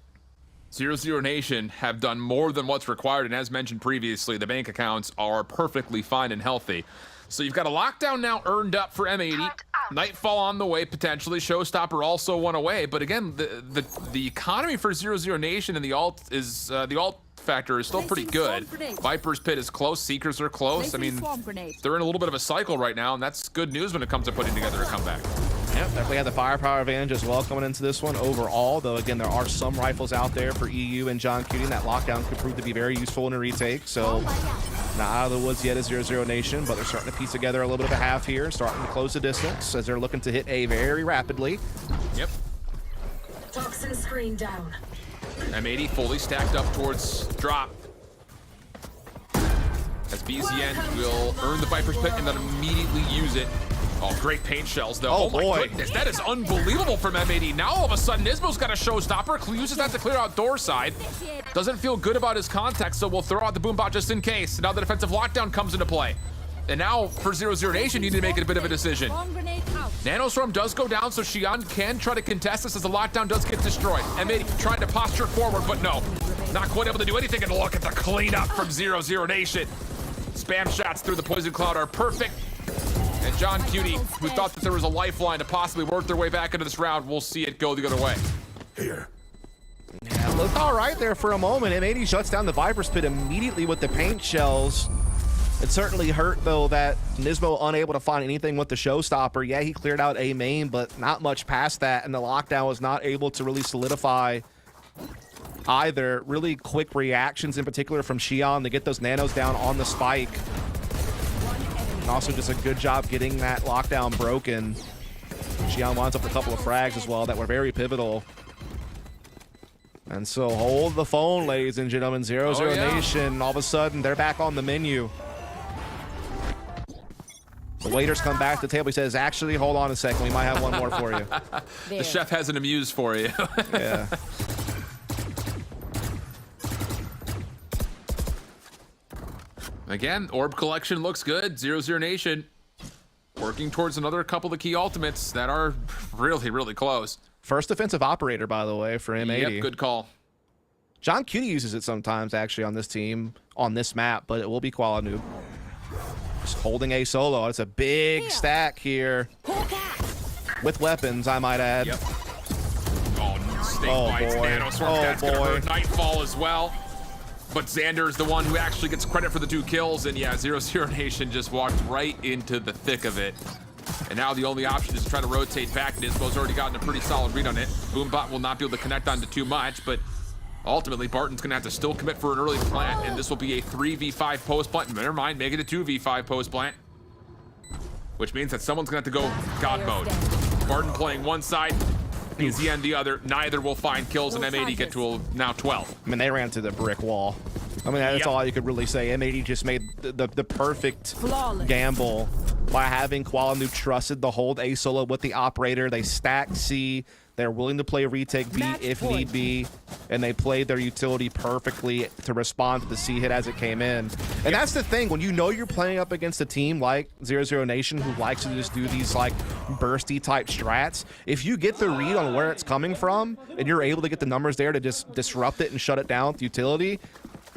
00Nation have done more than what's required, and as mentioned previously, the bank accounts are perfectly fine and healthy. So you've got a lockdown now earned up for M80. Nightfall on the way, potentially. Showstopper also one away. But again, the economy for 00Nation and the alt is the alt factor is still pretty good. Viper's Pit is close. Seekers are close. I mean, they're in a little bit of a cycle right now, and that's good news when it comes to putting together a comeback. Yep, definitely had the firepower advantage as well coming into this one overall, though again there are some rifles out there for EU and John Cutie, and that lockdown could prove to be very useful in a retake. So not out of the woods yet as 00Nation, but they're starting to piece together a little bit of a half here, starting to close the distance as they're looking to hit A very rapidly. Yep. Toxin screen down. M80 fully stacked up towards drop. As BZN will earn the Viper's Pit and then immediately use it. Oh, great paint shells, though. Oh my boy. goodness, that is unbelievable from M80. Now, all of a sudden, Nismo's got a showstopper. Uses that to clear out door side. Doesn't feel good about his context, so we'll throw out the boombot just in case. Now the defensive lockdown comes into play. And now, for 00Nation, you need to make it a bit of a decision. Nanostorm does go down, so Xi'an can try to contest this as the lockdown does get destroyed. M80 trying to posture forward, but no. Not quite able to do anything, and look at the cleanup from 00Nation. Spam shots through the poison cloud are perfect. And John Cutie, who thought that there was a lifeline to possibly work their way back into this round, we'll see it go the other way. Here. Yeah, looked all right there for a moment. M80 shuts down the Viper's Pit immediately with the paint shells. It certainly hurt, though, that Nismo unable to find anything with the showstopper. Yeah, he cleared out A main, but not much past that, and the lockdown was not able to really solidify either. Really quick reactions, in particular from Xi'an, to get those nanos down on the spike. And also just a good job getting that lockdown broken. Xi'an winds up with a couple of frags as well that were very And so hold the phone, ladies and gentlemen. 00Nation, all of a sudden, they're back on the menu. The waiters come back to the table. He says, actually, hold on a second. We might have one more for you. The chef has an amuse for you. Yeah. Again, orb collection looks good. 00Nation working towards another couple of key ultimates that are really close. First defensive operator, by the way, for M80. Yep, good call. John Cutie uses it sometimes, actually, on this team, on this map, but it will be Koala Noob. Just holding A solo. It's a big stack here. With weapons, I might add. Yep. Oh, Fake bites, Nano Swarm, that's gonna hurt Nightfall as well. But Xander is the one who actually gets credit for the 2 kills, and yeah, 00Nation just walked right into the thick of it. And now the only option is to try to rotate back. Nismo's already gotten a pretty solid read on it. Boombot will not be able to connect onto too much, but ultimately Barton's gonna have to still commit for an early plant, and this will be a 3v5 post plant. Never mind, make it a 2v5 post plant, which means that someone's gonna have to go God mode. Barton playing one side, BZN the other. Neither will find kills, and M80 get to now 12. I mean, they ran to the brick wall. I mean, that's all you could really say. M80 just made the perfect gamble by having Koala Noob trusted the hold A solo with the operator. They stacked C. They're willing to play retake B if need be, and they played their utility perfectly to respond to the C hit as it came in. And that's the thing, when you know you're playing up against a team like 00Nation who likes to just do these like bursty type strats, if you get the read on where it's coming from and you're able to get the numbers there to just disrupt it and shut it down with utility,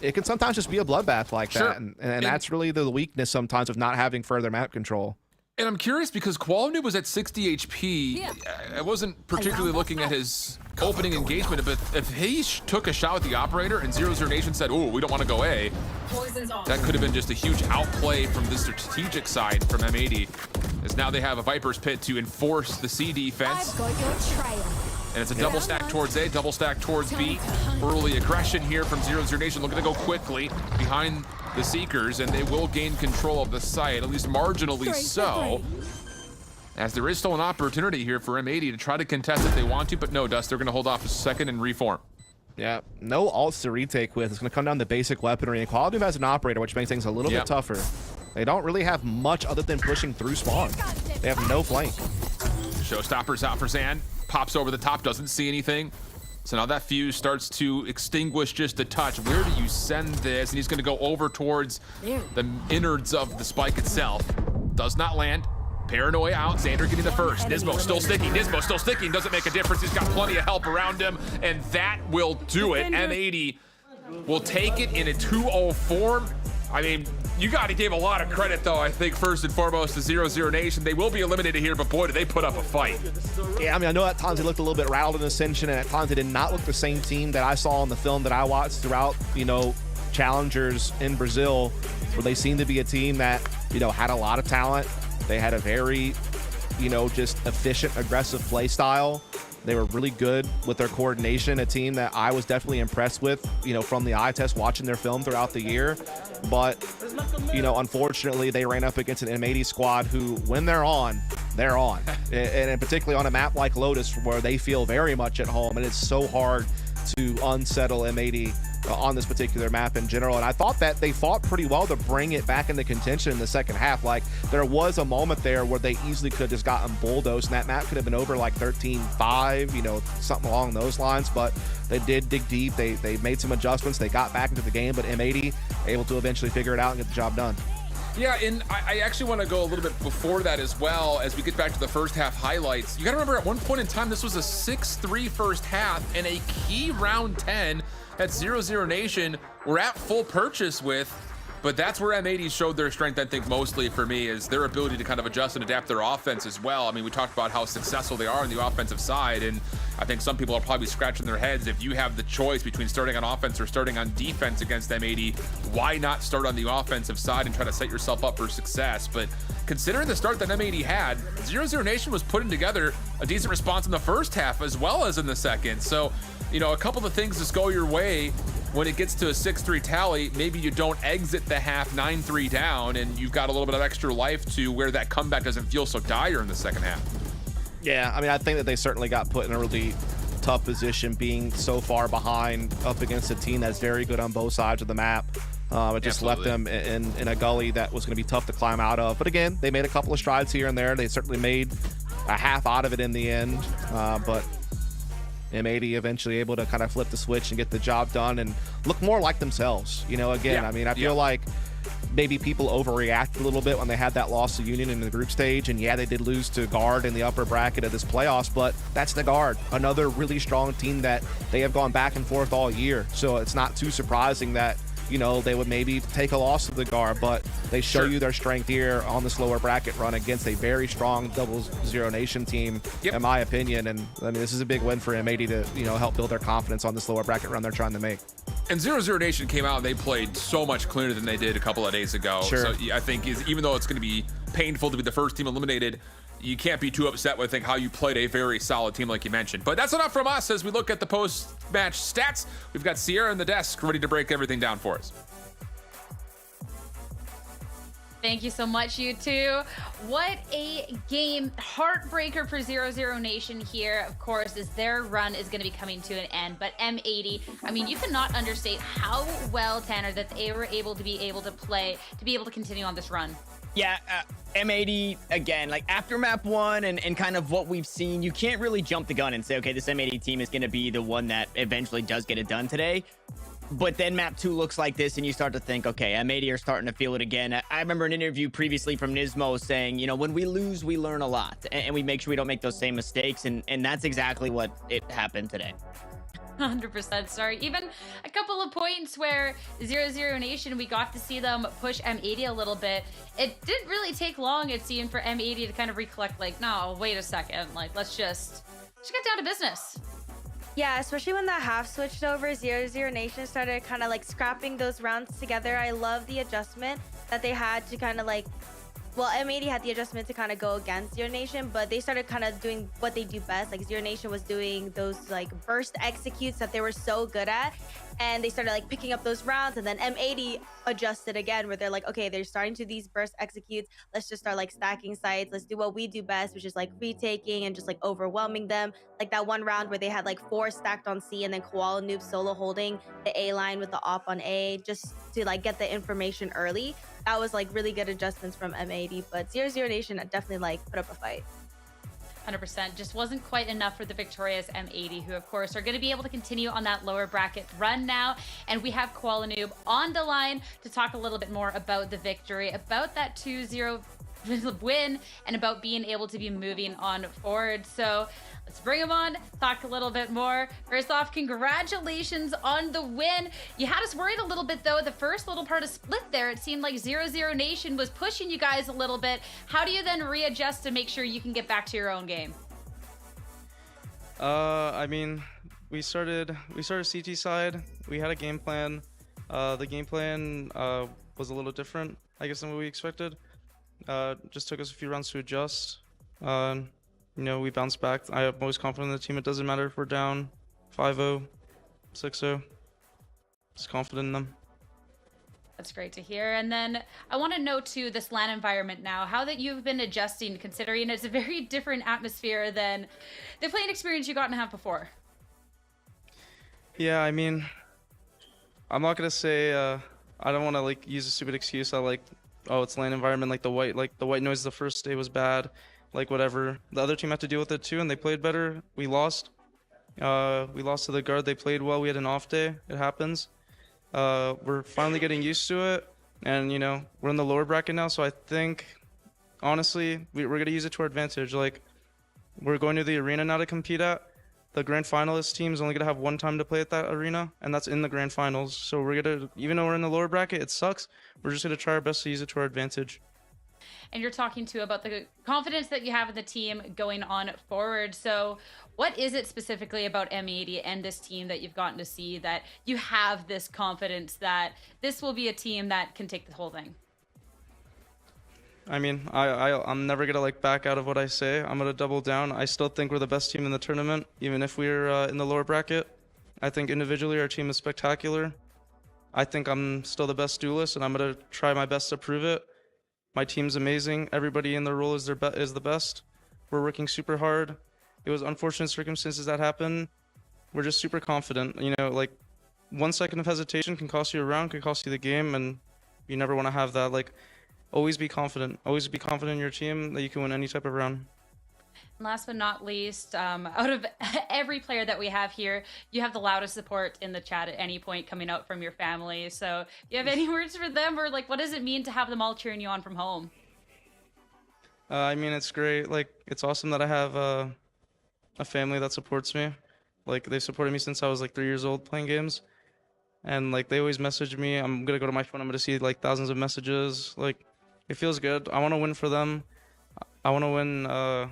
it can sometimes just be a bloodbath like that. And that's really the weakness sometimes of not having further map control. And I'm curious because Koala Noob was at 60 HP. I wasn't particularly looking at his opening engagement, but if he took a shot with the operator and 00Nation said, "Oh, we don't want to go A," that could have been just a huge outplay from the strategic side from M80. As now they have a Viper's Pit to enforce the C defense. And it's a double stack towards A, double stack towards B. Early aggression here from 00Nation, looking to go quickly behind the Seekers, and they will gain control of the site, at least marginally so. As there is still an opportunity here for M80 to try to contest if they want to, but no, Dust, they're going to hold off a second and reform. Yeah, no ults to retake with. It's going to come down to basic weaponry, and Koala Noob has an operator, which makes things a little bit tougher. They don't really have much other than pushing through spawn. They have no flank. Showstoppers out for Zan. Pops over the top, doesn't see anything. So now that fuse starts to extinguish just a touch. Where do you send this? And he's going to go over towards the innards of the spike itself. Does not land. Paranoia out. Xander getting the first. Nismo still sticking. Nismo still sticking. Doesn't make a difference. He's got plenty of help around him. And that will do it. M80 will take it in a 2-0 form. I mean, you got to give a lot of credit, though, I think, first and foremost, to 00Nation. They will be eliminated here, but boy, did they put up a fight. Yeah, I mean, I know at times they looked a little bit rattled in Ascension, and at times they did not look the same team that I saw in the film that I watched throughout, you know, Challengers in Brazil, where they seemed to be a team that, you know, had a lot of talent. They had a very, you know, just efficient, aggressive play style. They were really good with their coordination, a team that I was definitely impressed with, you know, from the eye test, watching their film throughout the year. But, you know, unfortunately, they ran up against an M80 squad who, when they're on, they're on. And particularly on a map like Lotus, where they feel very much at home, and it's so hard to unsettle M80 on this particular map in general. And I thought that they fought pretty well to bring it back into contention in the second half. Like, there was a moment there where they easily could have just gotten bulldozed, and that map could have been over like 13-5, you know, something along those lines. But they did dig deep. They made some adjustments. They got back into the game, but M80 able to eventually figure it out and get the job done. Yeah, and I actually want to go a little bit before that as well, as we get back to the first half highlights. You got to remember, at one point in time, this was a 6-3 first half, and a key round 10 that 00Nation were at full purchase with. But that's where M80 showed their strength, I think, mostly for me, is their ability to kind of adjust and adapt their offense as well. I mean, we talked about how successful they are on the offensive side, and I think some people are probably scratching their heads. If you have the choice between starting on offense or starting on defense against M80, why not start on the offensive side and try to set yourself up for success? But considering the start that M80 had, 00Nation was putting together a decent response in the first half as well as in the second. So, you know, a couple of things just go your way. When it gets to a 6-3 tally, maybe you don't exit the half 9-3 down, and you've got a little bit of extra life to where that comeback doesn't feel so dire in the second half. Yeah, I mean, I think that they certainly got put in a really tough position being so far behind up against a team that's very good on both sides of the map. It just left them in a gully that was going to be tough to climb out of. But again, they made a couple of strides here and there. They certainly made a half out of it in the end. But M80 eventually able to kind of flip the switch and get the job done and look more like themselves. You know, again, I mean, I feel like maybe people overreacted a little bit when they had that loss to Union in the group stage. And yeah, they did lose to Guard in the upper bracket of this playoffs, but that's the Guard, another really strong team that they have gone back and forth all year. So it's not too surprising that, you know, they would maybe take a loss to the Gar, but they show you their strength here on this lower bracket run against a very strong 00Nation team, in my opinion. And I mean, this is a big win for M80 to, you know, help build their confidence on this lower bracket run they're trying to make. And 00Nation came out and they played so much cleaner than they did a couple of days ago. So I think even though it's going to be painful to be the first team eliminated, you can't be too upset with how you played a very solid team like you mentioned. But that's enough from us as we look at the post-match stats. We've got Sierra and the desk ready to break everything down for us. Thank you so much, you two. What a game. Heartbreaker for 00Nation here, of course, as their run is going to be coming to an end. But M80, I mean, you cannot understate how well, Tanner, that they were able to play, to be able to continue on this run. Yeah, M80, again, like after map 1 and kind of what we've seen, you can't really jump the gun and say, okay, this M80 team is going to be the one that eventually does get it done today. But then map 2 looks like this, and you start to think, okay, M80 are starting to feel it again. I remember an interview previously from Nismo saying, you know, when we lose, we learn a lot, and we make sure we don't make those same mistakes, and that's exactly what it happened today. 100%. Sorry. Even a couple of points where 00Nation, we got to see them push M80 a little bit. It didn't really take long, it seemed, for M80 to kind of recollect, like, no, wait a second. Like, let's just get down to business. Yeah, especially when that half switched over, 00Nation started kind of like scrapping those rounds together. I love the adjustment that they had to kind of like, well, M80 had the adjustment to kind of go against 00Nation, but they started kind of doing what they do best. Like 00Nation was doing those like burst executes that they were so good at, and they started like picking up those rounds, and then M80 adjusted again where they're like, okay, they're starting to these burst executes, let's just start like stacking sites, let's do what we do best, which is like retaking and just like overwhelming them. Like that one round where they had like 4 stacked on C and then Koala Noob solo holding the A line with the op on A just to like get the information early. That was like really good adjustments from M80, but 00Nation definitely like put up a fight. 100%. Just wasn't quite enough for the victorious M80, who of course are going to be able to continue on that lower bracket run now. And we have Koala Noob on the line to talk a little bit more about the victory, about that 2-0 win, and about being able to be moving on forward. So let's bring him on, talk a little bit more. First off, congratulations on the win. You had us worried a little bit though. The first little part of split there, it seemed like 00Nation was pushing you guys a little bit. How do you then readjust to make sure you can get back to your own game? I mean, we started CT side. We had a game plan. The game plan was a little different, I guess, than what we expected. Just took us a few rounds to adjust. You know, we bounced back. I'm always confident in the team. It doesn't matter if we're down 5-0, 6-0. Just confident in them. That's great to hear. And then I want to know too, this LAN environment now, how that you've been adjusting, considering it's a very different atmosphere than the playing experience you got to have before. Yeah, I mean, I'm not gonna say I don't want to like use a stupid excuse. I like, oh, it's LAN environment. Like the white noise the first day was bad. Like whatever. The other team had to deal with it too, and they played better. We lost. We lost to the guard. They played well. We had an off day. It happens. We're finally getting used to it, and you know, we're in the lower bracket now. So I think, honestly, we're gonna use it to our advantage. Like, we're going to the arena now to compete at. The grand finalist team is only gonna have one time to play at that arena, and that's in the grand finals. So we're gonna, even though we're in the lower bracket, it sucks. We're just gonna try our best to use it to our advantage. And you're talking too about the confidence that you have in the team going on forward. So what is it specifically about M80 and this team that you've gotten to see that you have this confidence that this will be a team that can take the whole thing? I mean, I'm never gonna like back out of what I say. I'm gonna double down. I still think we're the best team in the tournament, even if we're in the lower bracket. I think individually our team is spectacular. I think I'm still the best duelist, and I'm gonna try my best to prove it. My team's amazing. Everybody in their role is the best. We're working super hard. It was unfortunate circumstances that happened. We're just super confident. You know, like 1 second of hesitation can cost you a round, can cost you the game, and you never want to have that. Like, always be confident. Always be confident in your team that you can win any type of round. And last but not least, out of every player that we have here, you have the loudest support in the chat at any point coming out from your family. So you have any words for them, or like, what does it mean to have them all cheering you on from home? I mean, it's great. Like, it's awesome that I have a family that supports me. Like, they supported me since I was like 3 years old playing games. and like they always message me. I'm gonna go to my phone. I'm gonna see like thousands of messages. Like it feels good. I want to win for them. I want to win. I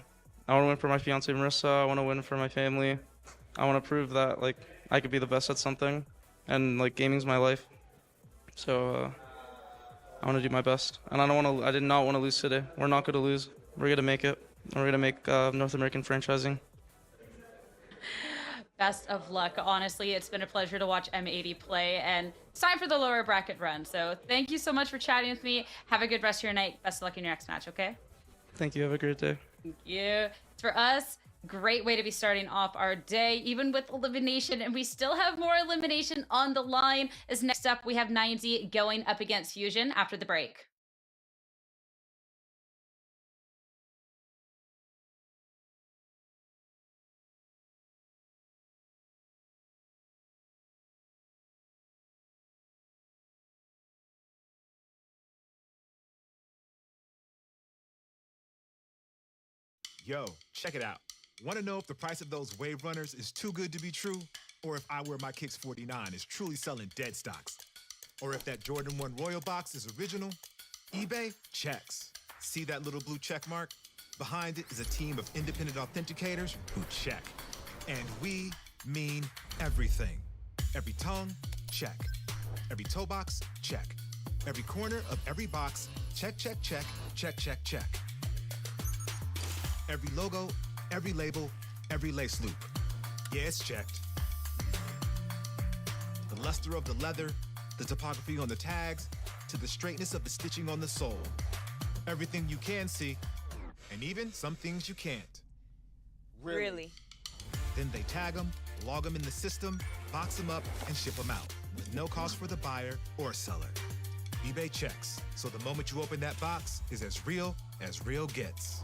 want to win for my fiance Marissa. I want to win for my family. I want to prove that like I could be the best at something, and like gaming's my life. So I want to do my best, and I did not want to lose today. We're not gonna lose. We're gonna make it. We're gonna make North American franchising. Best of luck. Honestly, it's been a pleasure to watch M80 play, and it's time for the lower bracket run. So thank you so much for chatting with me. Have a good rest of your night. Best of luck in your next match, okay? Thank you. Have a great day. Thank you. For us, great way to be starting off our day, even with elimination, and we still have more elimination on the line. As next up, we have 90 going up against Fusion after the break. Yo, check it out. Want to know if the price of those Wave Runners is too good to be true? Or if I Wear My Kicks 49 is truly selling dead stocks? Or if that Jordan 1 Royal Box is original? eBay checks. See that little blue check mark? Behind it is a team of independent authenticators who check. And we mean everything. Every tongue, check. Every toe box, check. Every corner of every box, check, check, check, check, check, check. Every logo, every label, every lace loop. Yeah, it's checked. The luster of the leather, the topography on the tags, to the straightness of the stitching on the sole. Everything you can see, and even some things you can't. Really? Then they tag them, log them in the system, box them up, and ship them out, with no cost for the buyer or seller. eBay checks, so the moment you open that box is as real gets.